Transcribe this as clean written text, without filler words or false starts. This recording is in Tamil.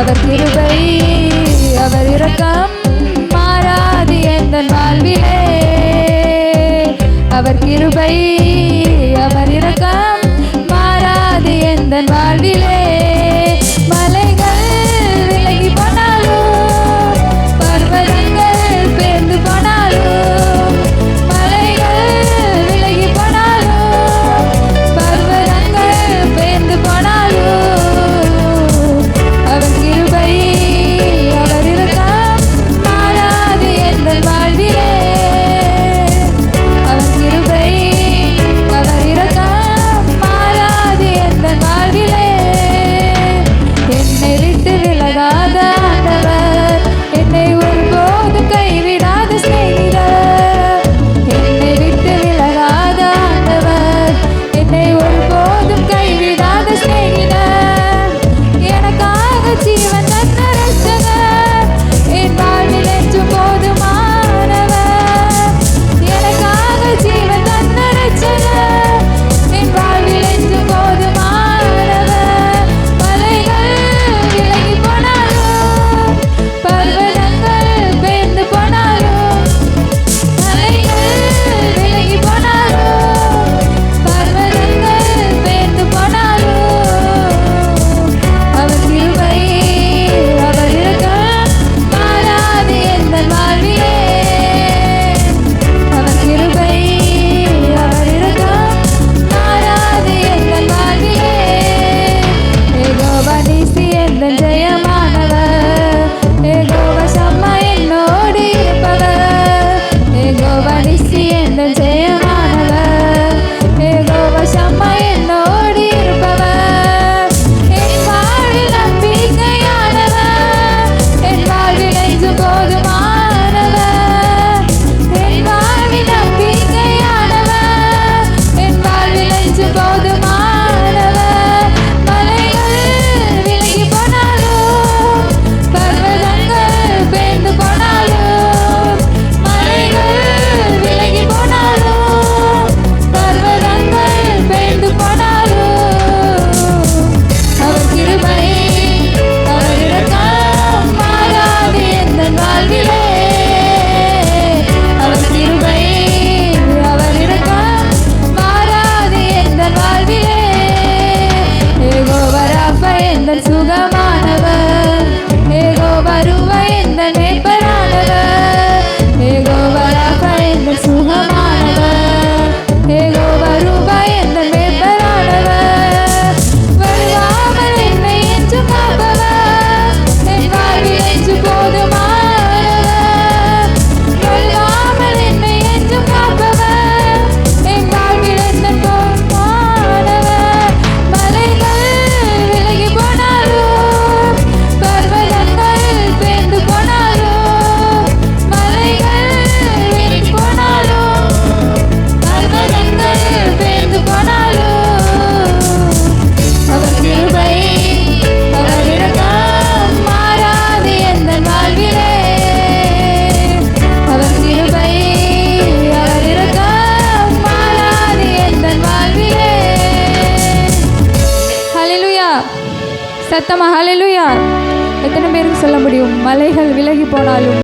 அவர் கிருபை அவர் இரக்கம் மாறாது எந்தன் வாழ்விலே. அவர் கிருபை அவர் இரக்கம் மாறாது எந்தன் வாழ்விலே. மலைகள் விலகி போனாலும் பர்வதங்கள் பேர்ந்து போனாலும், மலைகள் விலகி போனாலும் பர்வதங்கள் பேர்ந்து போனாலும், அவர் கிருபை அவர் இரக்கம் மாறாது எந்தன் வாழ்விலே. அவர் கிருபை அவர் இரக்கம் மாறாது எந்தன் வாழ்விலே. என்னை விட்டு விலகாத ஆண்டவர், என்னை ஒருபோதும் கைவிடாத சிநேகிதர். என்னை விட்டு விலகாத ஆண்டவர், என்னை ஒருபோதும் கைவிடாத சிநேகிதர். எனக்காக ஜீவன் தந்த இரட்சகர், என் வாழ்வில் என்றும் போதுமானவர். எனக்காக ஜீவன் தந்த இரட்சகர், என் வாழ்வில் என்றும் போதுமானவர். மலைகள் விலகி போனாலும் பர்வதங்கள் பேர்ந்து போனாலும், மலைகள் விலகி போனாலும் பர்வதங்கள் பேர்ந்து போனாலும், அவர் கிருபை அவர் இரக்கம் மாறாது எந்தன் வாழ்விலே. அவர் கிருபை அவர் இரக்கம் மாறாது எந்தன் வாழ்விலே. யெகோவா நீசி எந்தன் ஜெயமானவர், யெகோவா ஷம்மா என்னோடு இருப்பவர். யெகோவா நீசி எந்தன் ஜெயமானவர், யெகோவா ஷம்மா என்னோடு இருப்பவர். என் வாழ்வில் நம்பிக்கையானவர், என் வாழ்வில் என்றும் போதுமானவர். என் வாழ்வில் நம்பிக்கையானவர், என் வாழ்வில் என்றும் போதுமானவர். மலைகள் விலகி போனாலும் பர்வதங்கள் பேர்ந்து போனாலும், மலைகள் விலகி போனாலும் பர்வதங்கள் பேர்ந்து போனாலும், அவர் கிருபை அவர் இரக்கம் மாறாது எந்தன் வாழ்விலே. அவர் கிருபை அவர் இரக்கம் மாறாது எந்தன் வாழ்விலே. யெகோவா ராஃபா எந்தன் சுகமானவர், யெகோவா ரூவா எந்தன் மேய்ப்பரானவர். யெகோவா ராஃபா எந்தன் சுகமானவர், யெகோவா ரூவா எந்தன் மேய்ப்பரானவர். வருவாமல் என்னை என்றும் காப்பவர், என் வாழ்வில் என்றும் போதுமானவர். வருவாமல் என்னை என்றும் காப்பவர், என் வாழ்வில் என்றும் போதுமானவர். மலைகள் விலகி போனாலும் பர்வதங்கள் பேர்ந்து போனாலும், மலைகள் விலகி போனாலும் பர்வதங்கள் பேர்ந்து போனாலும், அவர் கிருபை அவர் இரக்கம் மாறாது எந்தன் வாழ்விலே. அவர் கிருபை அவர் இரக்கம் மாறாது எந்தன் வாழ்விலே. ஹல்லேலூயா! சத்தமா ஹல்லேலூயா! எத்தனை பேருக்கு சொல்ல முடியும்? மலைகள் விலகி போனாலும்